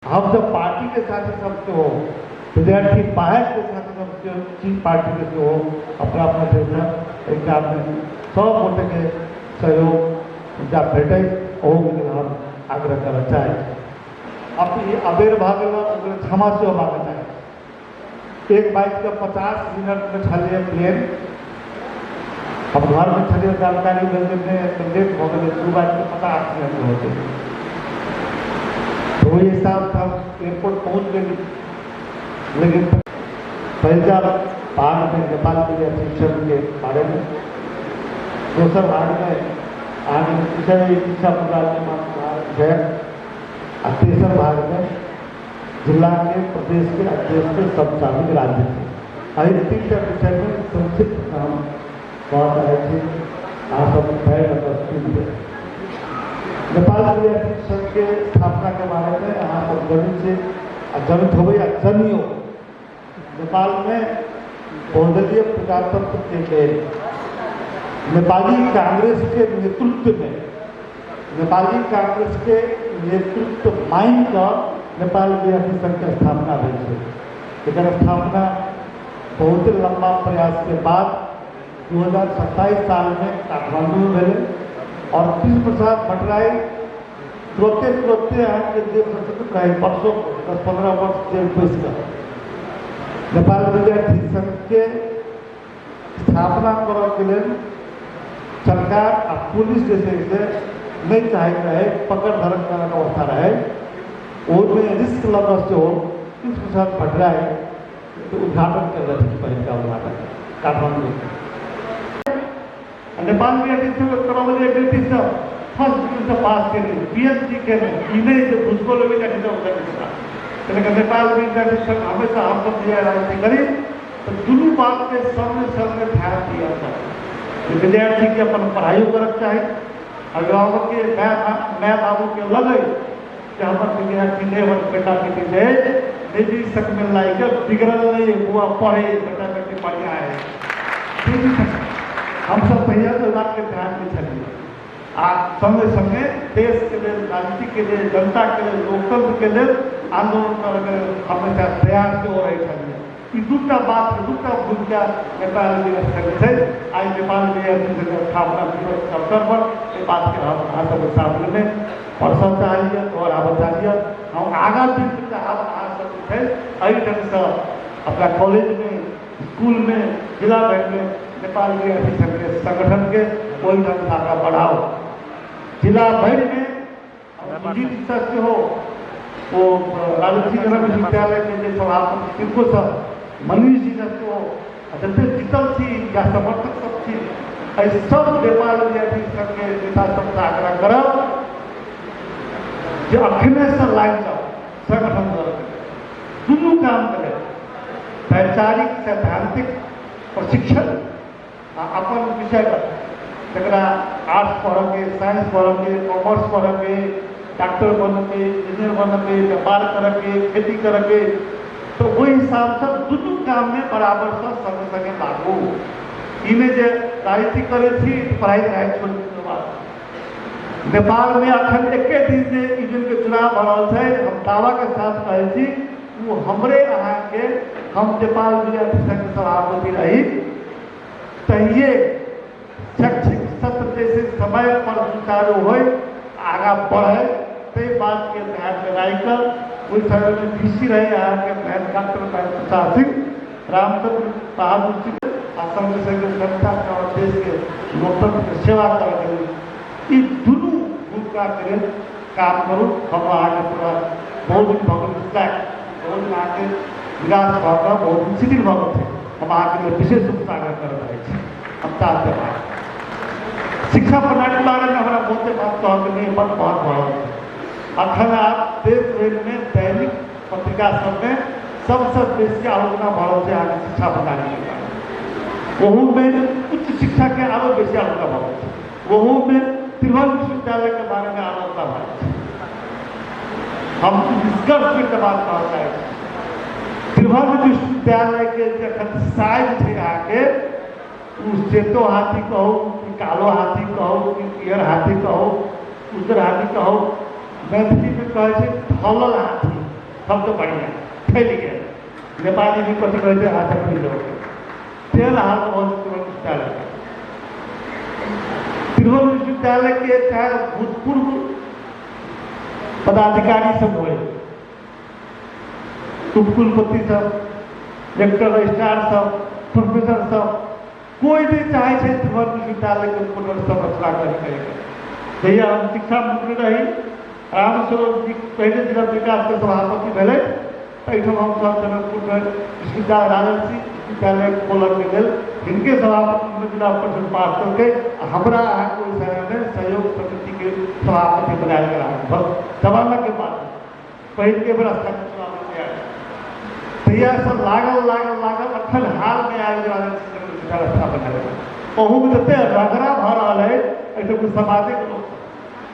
हम सब पार्टी के साथ सबसे हो, विद्यार्थी बाहर के साथ सबसे चीज पार्टी के हो अपना अपना देशा एग्जाम में सब गोटे के सहयोग जा भेटे हम आग्रह करना चाहे। अब ये अबेर भाग क्षमा से मांगा चाहे। एक बाइक का 50 मिनट में चलिए प्लेन, अब घर में चलिए जानकारी मिलने में लेट हो गए, 2 बाइक में 50 मिनट में होते। तो वही हिसाब था एयरपोर्ट पहुंच गए, लेकिन पहला भाग में नेपाल के शिक्षण के बारे में, दूसरा भाग में आगे शिक्षा प्रदान और तीसरा भाग में जिला के प्रदेश के अध्यक्ष के सब शामिल राज्य थे। आई 3टा विषय में संक्षिप्त हम बहुत रहे थे। आप सब नेपाल विद्यार्थी संघ के स्थापना के बारे में यहाँ पर गणित से जनित हो गई जनियो नेपाल में बहुदलीय प्रजातंत्र के लिए नेपाली कांग्रेस के नेतृत्व में, नेपाली कांग्रेस के नेतृत्व माइन का नेपाल विद्यार्थी संघ की स्थापना हुई है। स्थापना बहुत लंबा प्रयास के बाद 2027 साल में काठमांडू में मिले और कृष्ण प्रसाद भट्टराई तुरंते यहाँ के जेल कई वर्षों 10-15 वर्ष जेल बैस कर नेपाल विद्यार्थी संघ के स्थापना करने के लिए सरकार और पुलिस जैसे नहीं चाहे रहे, पकड़ धरन का अवस्था रहे, उसमें रिस्क लगा से हो कृष्ण प्रसाद भट्टराई तो उद्घाटन कर रहे थे। पहले का उद्घाटन काठमांडू नेपाल विद्यार्थी फर्स्ट डिवीजन पास के लिए PhD के लिए जो भूतपूर्व विद्यार्थी नेपाल विद्यार्थी संघ हमेशा हम सब राजनीति करी तो दोनों बात के सामने ध्यान दिया था। विद्यार्थी के अपन पढ़ाई कर चाहे, अभिभावक के मैं बाबू के लगे कि हमारे विद्यार्थी ने बेटा बेटी से नहीं सक मिल लाइक बिगड़ल नहीं हुआ, पढ़े बेटा बेटी बढ़िया है। हम सब भैया तो बात के ध्यान में चलिए संगे संगे देश के लिए, राजनीति के लिए, जनता के लिए, लोकतंत्र के लिए आंदोलन कर हमेशा प्रयास हो रहे चलिए। ये दूसरा बात दूसरा भूमिका नेपाल विद्यार्थी संघ है। आज नेपाल विद्यार्थी संघ स्थापना दिवस के अवसर पर ये बात के हम सब सामने में परसों चाहिए और आगे चाहिए हम आगा दिन है अभी ढंग से अपना कॉलेज में, स्कूल में, जिला बैंक में नेपाल विद्यार्थी संघ के संगठन के कोई ढंग से आगे बढ़ाओ। जिला भर में सदस्य हो वो राजकीय विश्वविद्यालय के जो सभापति तिनको सब मनीष जी जस्तो जैसे जीतल थी या समर्थक सब थी, ऐसे सब नेपाल विद्यार्थी संघ के नेता सबसे आग्रह करब जो अखने से लाइन जाओ संगठन दोनों काम करे, वैचारिक सैद्धांतिक प्रशिक्षण अपन विषय जरा आर्ट्स पढ़े, साइंस पढ़े, कॉमर्स पढ़े, डॉक्टर बनके, इंजीनियर बनके, व्यापार करके, खेती करके, तो वही हिसाब से दोनों काम में बराबर से संगे संगे लागू। इन्हें जो राजनीति करे थी पढ़ाई लिखाई छोड़ के बाद नेपाल में अखन एक दिन से इवन के चुनाव भरल थे, हम दावा के साथ कहे थी वो हमरे यहाँ के हम नेपाल विद्यार्थी संघ सभापति रही तहिए शैक्षिक सत्र जैसे समय पर सुचारू हो आगा बढ़े ते बात के ध्यान में लाकर उस समय में DC रहे यहाँ के डॉक्टर प्रसाद सिंह, रामचंद्र बहादुर सिंह असम के संस्था और देश के लोकतंत्र की सेवा करके ये दोनों भूमिका के काम करूँ। हम आगे पूरा बहुत दिन भगत बहुत दिन आगे विकास भाव बहुत दिन शिथिल भगत थे, हम आगे विशेष रूप से आग्रह कर रहे थे। हम चाहते हैं शिक्षा प्रणाली के बारे में हमारा बहुत बात कहने पर बहुत बड़ा अखन आप देश में दैनिक पत्रिका सब में सबसे बेसी आलोचना बढ़ से आगे शिक्षा प्रणाली के बारे वहू में उच्च शिक्षा के आगे बेसी आलोचना बढ़ वहू में त्रिभुवन विश्वविद्यालय के बारे में आलोचना बढ़ हम निष्कर्ष में बात कहना चाहिए। त्रिभुवन विश्वविद्यालय के जखन साइज थे आगे चेतो हाथी कहो कि कालो हाथी कहो कि पियर हाथी कहो उजर हाथी कहो, मैथिली में कहे ढलल हाथी सबसे बढ़िया फैल गया नेपाली भी कथी कहते हैं हाथ अपनी लोग तेल हाथ बहुत विश्वविद्यालय तिरुवन विश्वविद्यालय के चाहे भूतपूर्व पदाधिकारी सब हुए उपकुलपति सब लेक्चर रजिस्ट्रार सब प्रोफेसर सब कोई भी चाहे तिरुवन विश्वविद्यालय के पुनर्संरचना करेगा जहिया हम शिक्षा मंत्री रही रामस्वरूप जी पहले जिला विकास के सभापति भेले हम सब जनकपुर में विश्वविद्यालय राजर्षि विश्वविद्यालय खोलने के लिए इनके सभापति जिला परिषद पास करके हमारा कोई समय में सहयोग समिति के सभापति बनाया गया जमाना के बाद पहले के व्यवस्था तैयार सब लागल अखन हाल में आगे व्यवस्था बनाएगा कहूँ में जते रगड़ा भ रहा है ऐसे कुछ सामाजिक लोग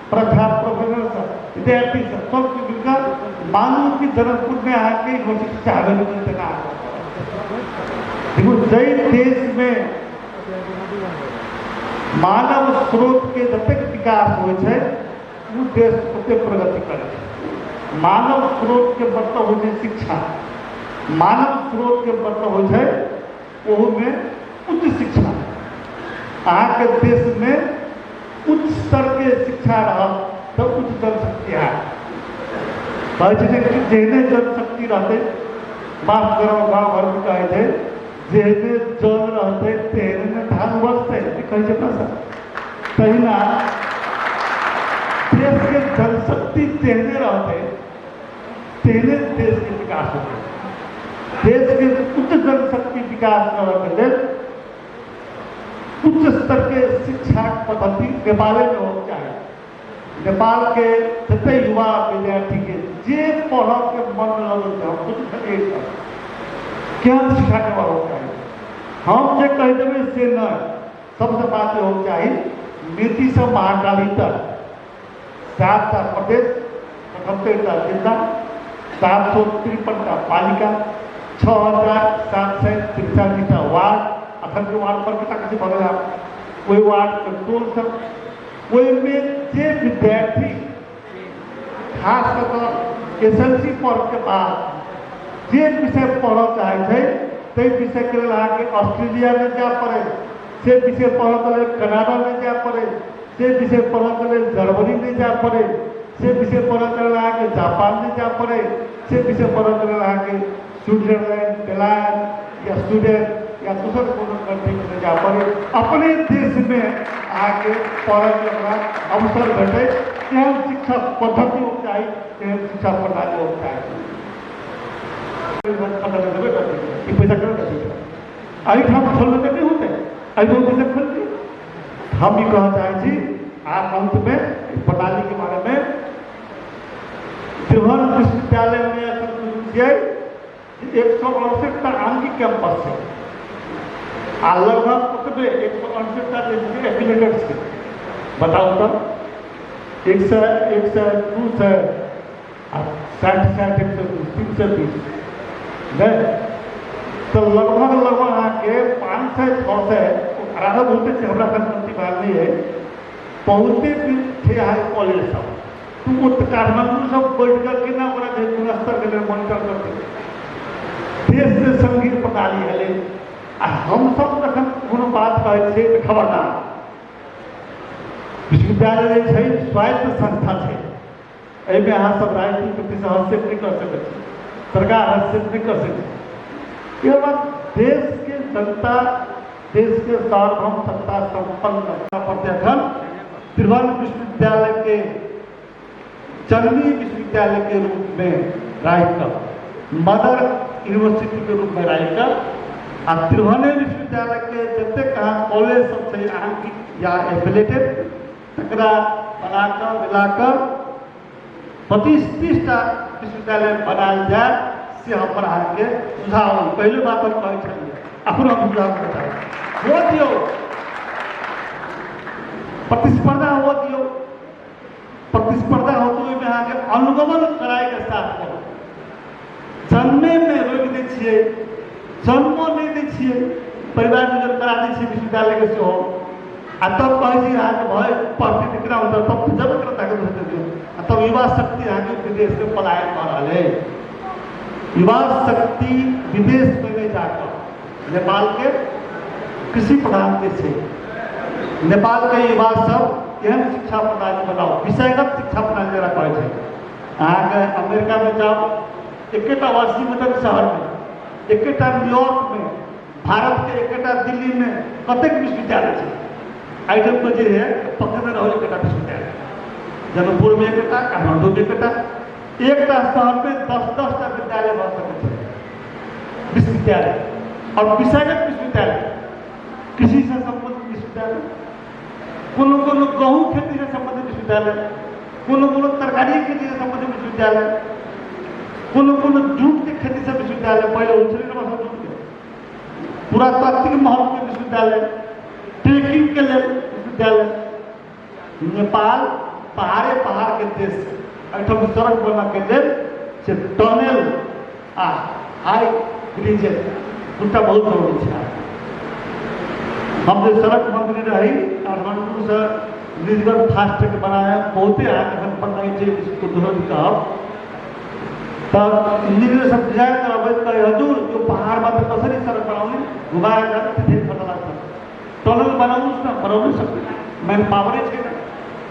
प्राध्यापक प्रोफेसर सब विद्यार्थी सब मिलकर मानव की जनकपुर में आके यूनिवर्सिटी चाहे देना देखो जय देश में मानव स्रोत के जतेक विकास हो देश ओते प्रगति करे मानव स्रोत के मतलब हो शिक्षा मानव स्रोत के मतलब हो में उच्च शिक्षा अहाँ के देश में उच्च स्तर के शिक्षा रहा तो उच्च जनशक्ति है जेहने जनशक्ति रहते माफ करो गाँव घर में कहे थे जेहने जल रहते तेहने में धान बचते कहे भाषा तहिना देश के जनशक्ति जेहने रहते तेहने देश के विकास होते देश के उच्च जनशक्ति विकास करने के लिए उच्च स्तर के शिक्षा पद्धति नेपाल में हो चाहिए नेपाल के जते युवा विद्यार्थी के जे पढ़ के मन लगल हम कुछ क्या शिक्षा के हो चाहिए हम जे कह देवे से न सबसे बात हो चाहिए नीति से महाकाली तक 7 प्रदेश 78 जिला 753 पालिका 6743 वार्ड अखन के वार्ड पर कितना कैसे भगला वही वार्ड कंट्रोल सब वही में जे विद्यार्थी खास कर एसएलसी पढ़ के बाद जे विषय पढ़ चाहे ते विषय के लिए आगे ऑस्ट्रेलिया में जा पड़े से विषय पढ़ के लिए कनाडा में जा पड़े से विषय पढ़ के लिए जर्मनी में जा पड़े से विषय पढ़ के लिए आगे जापान में जा पड़े से विषय पढ़ के लिए आगे स्विट्जरलैंड फिनलैंड या स्वीडन या दूसरे कोनो कंट्री में जा पड़े अपने देश में आगे पढ़ने का अवसर घटे केहन शिक्षा पद्धति हो चाहिए केहन शिक्षा प्रणाली हो चाहिए पैसा अठाम खोलने में नहीं होते अभी पैसा खोलते हम भी कहना चाहे आप अंत में प्रणाली के बारे में त्रिभुवन विश्वविद्यालय में 168 आंगिक कैंपस है लगभग 168 एफिलेटेड थे बताओ तब 100 200 60 320 तो लगभग आके 500 600 आधा बोलते थे हमारा संस्कृति भाग नहीं है बहुते थे यहाँ कॉलेज सब तुम वो काठमांडू सब बैठ करके ना बड़ा गुणस्तर के लिए मॉनिटर करते देश में संगीत प्रणाली है हम सब जखन कोनो बात कहे खबरदार विश्वविद्यालय स्वायत्त संस्था है अहाँ सब राजनीतिक प्रति से हस्तक्षेप नहीं कर सकते सरकार हस्तक्षेप नहीं कर सकती यह बात देश के जनता देश के सार्वभौम सत्ता संपन्न प्रत्यखन त्रिभुवन विश्वविद्यालय के चलनी विश्वविद्यालय के रूप में रहकर मदर यूनिवर्सिटी के रूप में रहकर त्रिभुवन विश्वविद्यालय के जते कॉलेज सब से आंकिक या एफिलेटेड तकरा बनाकर मिलाकर 25-30टा विश्वविद्यालय बनाया जाए से हम के सुझाव पहले बात हम कहे अपन हम सुझाव करता हो दियो प्रतिस्पर्धा हो दियो प्रतिस्पर्धा हो तो में आगे अनुगमन कराए के साथ जन्मे में रोक दै छियै जन्मो नहीं दै छियै परिवार में जब करा दै छियै विश्वविद्यालय के सेहो आ तब कहे छी अहाँ के भय पढ़ती कितना होता तब जब करता के तब युवा शक्ति अहाँ के विदेश से पलायन कर रहा है युवा शक्ति विदेश में ले जाकर नेपाल के कृषि प्रधान देश है, नेपाल के युवा सब एहन शिक्षा प्रणाली बनाओ, विषयगत शिक्षा प्रणाली जरा कहै छै। अहाँके अमेरिका में जाओ, एकेटा वाशिंगटन शहर में, एकेटा न्यूयॉर्क में, भारत के एकेटा दिल्ली में कतेक विश्वविद्यालय है। आइटम तो जे है पकड़ने रहो एकेटा विश्वविद्यालय, जनकपुर में एकेटा, काठमांडू में एकेटा, एकटा शहर में 10-10टा विद्यालय बन सकते हैं, विश्वविद्यालय और विषयगत विश्वविद्यालय, कृषि से संबंधित विश्वविद्यालय, कोनो गहूँ खेती से संबंधित विश्वविद्यालय, कोनो तरकारी खेती से संबंधित विश्वविद्यालय, कोनो जूट के खेती से विश्वविद्यालय, पहले जूट के पुरातात्विक महत्व के विश्वविद्यालय, ट्रेकिंग के लिए विश्वविद्यालय। नेपाल पहाड़ के देश एठम सड़क बना के लेल से टनल आ हाई ब्रिज दूटा बहुत जरूरी है। हम जो सड़क मंत्री रही काठमांडू से ब्रिजगढ़ फास्ट ट्रैक बनाया, बहुते आगे बनाई चाहिए, इसको दोहन कहब तब इंजीनियर सब डिजाइन कर हजूर जो पहाड़ में कसरी सड़क बनाने घुमाया जाए बदला टनल बनाऊ बनाऊ सकते मैन पावरे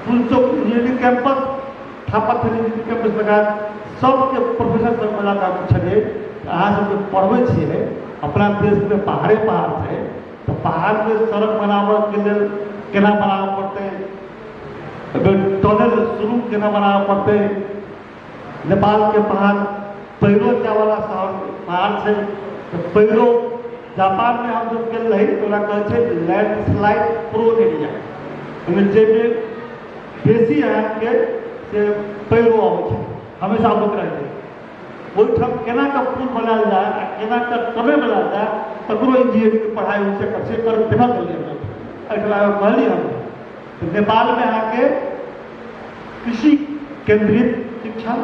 Pulchowk engineering campus, Thapa engineering campus लगा सबके प्रोफेसर सब मिला पूछलिए अहाँ सब पढ़वे छे अपना देश में पहाड़ है, तो पहाड़ में सड़क बनावे के लिए केना बनावे पड़ते, टनल शुरू केना बनावे पड़ते। नेपाल के पहाड़ पैरो जाए वाला शहर पहाड़ से, तो पैरो जापान में हम जब गए रही तो कहे लैंडस्लाइड प्रोन एरिया, जेमे बेसी अहाँके से पैरो आबै हमेशा होइत रहै छै। ओहिठाम केना का पुल बनायल जाए आ केना का कमे बनायल जाए, तकरो इंजीनियरिंग पढ़ाई से कर देखल गेलै। एहिठाम कहलिए हम तो नेपाल में अहाँके कृषि केंद्रित शिक्षा,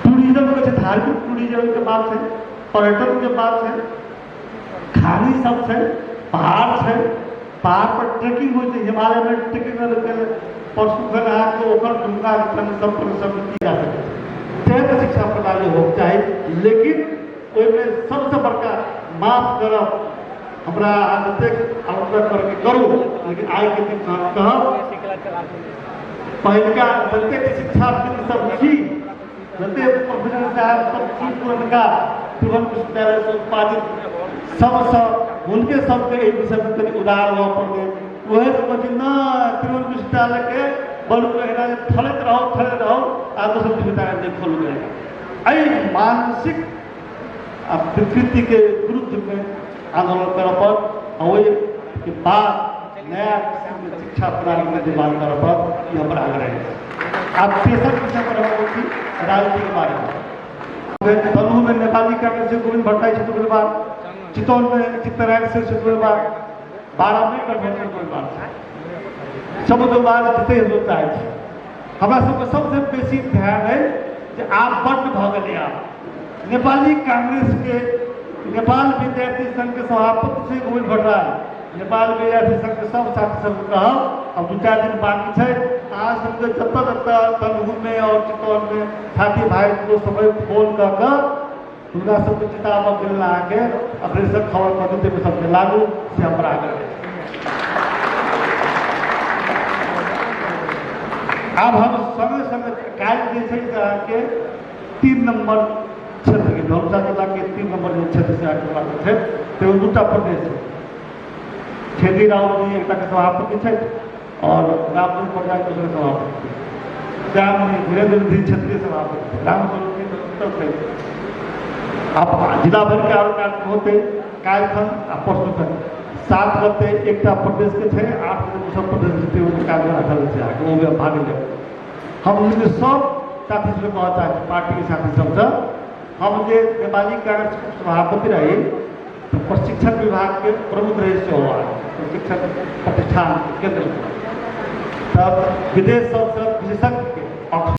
टूरिज्म के धार्मिक टूरिज्म के बात है, पर्यटन के बात है, खानी सब है, पहाड़ है, पहाड़ पर ट्रेकिंग हो, हिमालय में ट्रेकिंग परसू घर आकर डूंगा सब की जा सके, शिक्षा प्रणाली हो चाहे। लेकिन उसमें सबसे बड़का माफ करब हमरा जतेक आग्रह करके करूँ, लेकिन आइ के दिन कहब पहिलका जतेक शिक्षार्थी सब छी, जतेक प्रोफेसर साहब सब छी पुरनका तुरंत विश्वविद्यालय से उत्पादित सबसे उनके सबके एक विषय में कभी उदार हुआ पड़े वह तो ना त्रिभुवन विश्वविद्यालय के बड़ू कहना थलत रहो आ तो सब विश्वविद्यालय नहीं खोल गए। मानसिक प्रकृति के विरुद्ध में आंदोलन कर पर वही के बाद नया शिक्षा प्रणाली में निर्माण कर पर हमारा आग्रह है। आप तेसर विषय पर राजनीति के बारे में तनु में नेपाली कांग्रेस से गोविंद भट्टाई शुक्रवार, चितौन में चित्तरायण से शुक्रवार, 12 में गठबंधन शुक्रवार सब बार जीते होता है। हमारा सबके सबसे बेसी ध्यान है कि आप बंद भ गए। आप नेपाली कांग्रेस के नेपाल विद्यार्थी संघ के सभापति से गोविंद भट्टाई, नेपाल विद्यार्थी संघ के सब साथी सब कहब अब 2-4 दिन बाकी है। आज सबके जत्ता तनहू में और चितौन में साथी भाई को समय फोन कर उनका सबके चिताब मिलना आके अपने सब खबर पद्धति में सबके लागू से हम आगे। अब हम समय समय काल के 3 नंबर क्षेत्र के धौसा जिला के 3 नंबर क्षेत्र से आगे बात है तो 2टा प्रदेश है। खेती राव जी एक सभापति है और रामचंद्र प्रजा के सभापति, श्याम वीरेंद्र जी क्षेत्रीय सभापति, रामस्वरूप जी उत्तर थे। आप जिला भर के आरोप होते कालखंड आ परसुखंड 7 गते एक प्रदेश के थे, 8 गते दूसरा प्रदेश के कार्य रखल है वो भाग ले। हम सब साथी से कहता है पार्टी के साथी सब हम जो नेपाली कांग्रेस के सभापति रहे तो प्रशिक्षण विभाग के प्रमुख रहे से हुआ प्रशिक्षण प्रतिष्ठान केंद्र, तब विदेश सब विशेषज्ञ